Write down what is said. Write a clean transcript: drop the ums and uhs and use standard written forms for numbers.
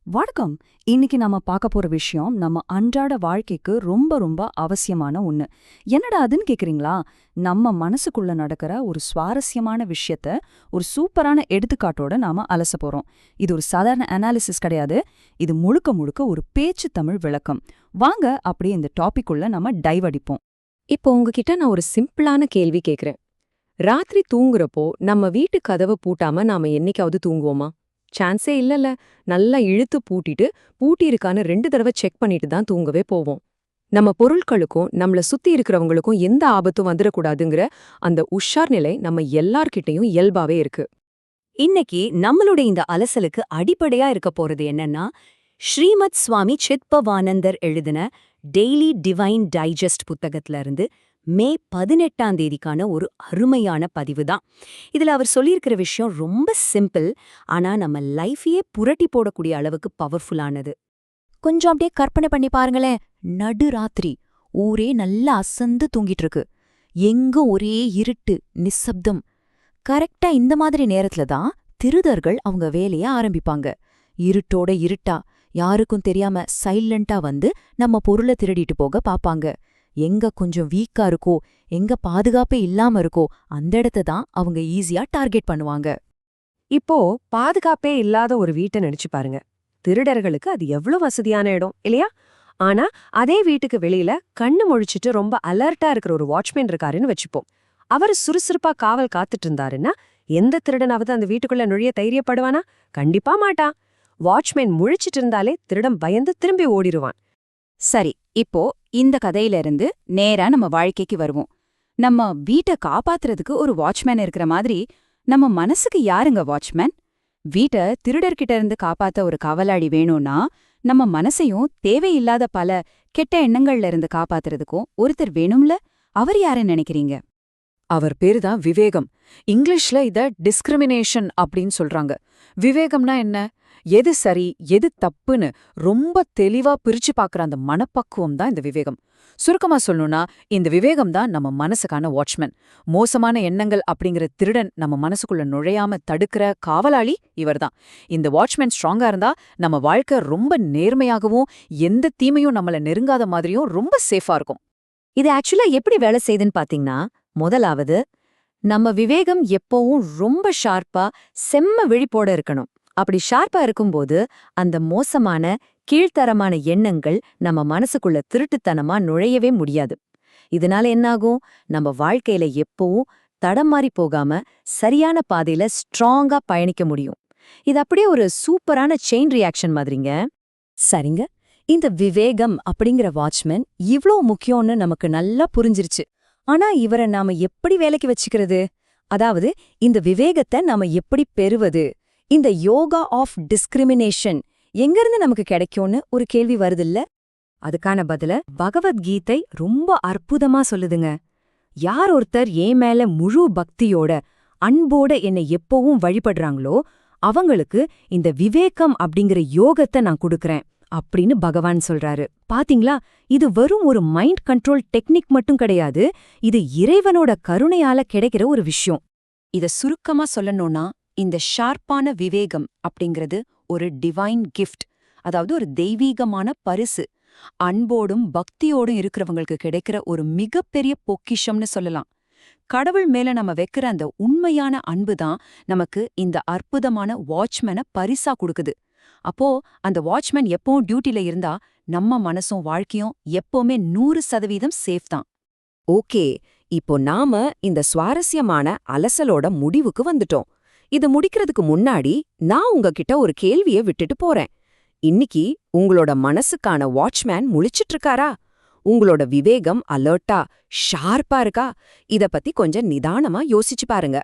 வணக்கம். இன்னைக்கு நம்ம பார்க்க போற விஷயம் நம்ம அன்றாட வாழ்க்கைக்கு ரொம்ப ரொம்ப அவசியமான ஒண்ணு. என்னடா அதுன்னு கேக்குறீங்களா? நம்ம மனசுக்குள்ள நடக்கிற ஒரு சுவாரஸ்யமான விஷயத்த ஒரு சூப்பரான எடுத்துக்காட்டோட நாம அலச போறோம். இது ஒரு சாதாரண அனாலிசிஸ் கிடையாது. இது முழுக்க முழுக்க ஒரு பேச்சு தமிழ் விளக்கம். வாங்க அப்படியே இந்த டாபிக் உள்ள நம்ம டைவ் அடிப்போம். இப்போ உங்ககிட்ட நான் ஒரு சிம்பிளான கேள்வி கேக்குறேன். ராத்திரி தூங்குறப்போ நம்ம வீட்டு கதவை பூட்டாம நாம என்னைக்காவது தூங்குவோமா? சான்ஸே இல்லல. நல்லா இழுத்து பூட்டிட்டு பூட்டியிருக்கான்னு 2 தடவை செக் பண்ணிட்டு தான் தூங்கவே போவோம். நம்ம பொருட்களுக்கும் நம்மள சுத்தி இருக்கிறவங்களுக்கும் எந்த ஆபத்தும் வந்துடக்கூடாதுங்கிற அந்த உஷார் நிலை நம்ம எல்லார்கிட்டயும் இயல்பாவே இருக்கு. இன்னைக்கு நம்மளுடைய இந்த அலசலுக்கு அடிப்படையா இருக்க போறது என்னன்னா, ஸ்ரீமத் சுவாமி சித்பவானந்தர் எழுதின டெய்லி டிவைன் டைஜஸ்ட் புத்தகத்துல இருந்து மே 18ஆம் தேதிக்கான ஒரு அருமையான பதிவு தான். இதுல அவர் சொல்லியிருக்கிற விஷயம் ரொம்ப சிம்பிள், ஆனா நம்ம லைஃபையே புரட்டி போடக்கூடிய அளவுக்கு பவர்ஃபுல்லானது. கொஞ்சம் அப்படியே கற்பனை பண்ணி பாருங்களேன். நடுராத்திரி, ஊரே நல்லா அசந்து தூங்கிட்டு இருக்கு. எங்க ஒரே இருட்டு, நிசப்தம். கரெக்டா இந்த மாதிரி நேரத்துல தான் திருடர்கள் அவங்க வேலைய ஆரம்பிப்பாங்க. இருட்டோட இருட்டா, யாருக்கும் தெரியாம சைலண்டா வந்து நம்ம பொருளை திருடிட்டு போக பாப்பாங்க. எங்க கொஞ்சம் வீக்கா இருக்கோ, எங்க பாதுகாப்பே இல்லாம இருக்கோ அந்த இடத்த தான் அவங்க ஈஸியா டார்கெட் பண்ணுவாங்க. இப்போ பாதுகாப்பே இல்லாத ஒரு வீட்டை நினைச்சு பாருங்க. திருடர்களுக்கு அது எவ்வளவு வசதியான இடம் இல்லையா? ஆனா அதே வீட்டுக்கு வெளியில கண்ணு முழிச்சிட்டு ரொம்ப அலர்ட்டா இருக்கிற ஒரு வாட்ச்மேன் இருக்காருன்னு வச்சுப்போம். அவர் சுறுசுறுப்பா காவல் காத்துட்டு இருந்தாருன்னா எந்த திருடனாவது அந்த வீட்டுக்குள்ள நுழைய தைரியப்படுவானா? கண்டிப்பா மாட்டான். வாட்ச்மேன் முழிச்சிட்டு இருந்தாலே திருடன் பயந்து திரும்பி ஓடிடுவான். சரி, இப்போ இந்த கதையில இருந்து நேரா நம்ம வாழ்க்கைக்கு வருவோம். நம்ம வீட்டை காப்பாத்துறதுக்கு ஒரு வாட்ச்மேன் இருக்கிற மாதிரி நம்ம மனசுக்கு யாருங்க வாட்ச்மேன்? வீட்டை திருடர்கிட்ட இருந்து காப்பாத்த ஒரு காவலாளி வேணும்னா நம்ம மனசையும் தேவையில்லாத பல கெட்ட எண்ணங்கள்ல இருந்து காப்பாத்துறதுக்கும் ஒருத்தர் வேணும்ல. அவர் யாருன்னு நினைக்கிறீங்க? அவர் பேரு தான் விவேகம். இங்கிலீஷ்ல இத டிஸ்கிரிமினேஷன் அப்படின்னு சொல்றாங்க. விவேகம்னா என்ன? எது சரி எது தப்புன்னு ரொம்ப தெளிவா பிரிச்சு பாக்குற அந்த மனப்பக்குவம் தான் இந்த விவேகம். சுருக்கமா சொல்லணும்னா இந்த விவேகம் தான் நம்ம மனசுக்கான வாட்ச்மேன். மோசமான எண்ணங்கள் அப்படிங்கிற திருடன் நம்ம மனசுக்குள்ள நுழையாம தடுக்கிற காவலாளி இவர்தான். இந்த வாட்ச்மேன் ஸ்ட்ராங்கா இருந்தா நம்ம வாழ்க்கை ரொம்ப நேர்மையாகவும் எந்த தீமையும் நம்மள நெருங்காத மாதிரியும் ரொம்ப சேஃபா இருக்கும். இது ஆக்சுவலா எப்படி வேலை செய்யுதுன்னு பாத்தீங்கன்னா, முதலாவது, நம்ம விவேகம் எப்பவும் ரொம்ப ஷார்ப்பா செம்ம விழிப்போட இருக்கணும். அப்படி ஷார்ப்பா இருக்கும்போது அந்த மோசமான கீழ்த்தரமான எண்ணங்கள் நம்ம மனசுக்குள்ள திருட்டுத்தனமா நுழையவே முடியாது. இதனால என்னாகும்? நம்ம வாழ்க்கையில எப்பவும் தடம் மாறி போகாம சரியான பாதையில ஸ்ட்ராங்கா பயணிக்க முடியும். இது அப்படியே ஒரு சூப்பரான செயின் ரியாக்ஷன் மாதிரிங்க. சரிங்க, இந்த விவேகம் அப்படிங்கிற வாட்ச்மேன் இவ்ளோ முக்கியம்னு நமக்கு நல்லா புரிஞ்சிருச்சு. ஆனா இவரை நாம எப்படி வேலைக்கு வச்சுக்கிறது? அதாவது இந்த விவேகத்தை நாம எப்படி பெறுவது? இந்த யோகா ஆஃப் டிஸ்கிரிமினேஷன் எங்கிருந்து நமக்கு கிடைக்கும்னு ஒரு கேள்வி வருதில்ல? அதுக்கான பதில பகவத்கீதை ரொம்ப அற்புதமா சொல்லுதுங்க. யார் ஒருத்தர் என் மேல முழு பக்தியோட அன்போட என்னை எப்பவும் வழிபடுறாங்களோ அவங்களுக்கு இந்த விவேகம் அப்படிங்கிற யோகத்தை நான் கொடுக்கறேன் அப்படின்னு பகவான் சொல்றாரு. பாத்தீங்களா? இது வெறும் ஒரு மைண்ட் கண்ட்ரோல் டெக்னிக் மட்டும் கிடையாது. இது இறைவனோட கருணையால கிடைக்கிற ஒரு விஷயம். இத சுருக்கமா சொல்லணும்னா, இந்த ஷார்ப்பான விவேகம் அப்படிங்கிறது ஒரு டிவைன் கிஃப்ட், அதாவது ஒரு தெய்வீகமான பரிசு. அன்போடும் பக்தியோடும் இருக்கிறவங்களுக்கு கிடைக்கிற ஒரு மிகப்பெரிய பொக்கிஷம்னு சொல்லலாம். கடவுள் மேல நம்ம வைக்கிற அந்த உண்மையான அன்பு தான் நமக்கு இந்த அற்புதமான வாட்ச்மேனை பரிசா கொடுக்குது. அப்போ அந்த வாட்ச்மேன் எப்பவும் டியூட்டில இருந்தா நம்ம மனசும் வாழ்க்கையும் எப்பவுமே 100% சேஃப் தான். ஓகே, இப்போ நாம இந்த சுவாரஸ்யமான அலசலோட முடிவுக்கு வந்துட்டோம். இது முடிக்கிறதுக்கு முன்னாடி நான் உங்ககிட்ட ஒரு கேள்வியை விட்டுட்டு போறேன். இன்னைக்கு உங்களோட மனசுக்கான வாட்ச்மேன் முழிச்சிட்டு இருக்காரா? உங்களோட விவேகம் அலர்ட்டா ஷார்ப்பா இருக்கா? இத பத்தி கொஞ்சம் நிதானமா யோசிச்சு பாருங்க.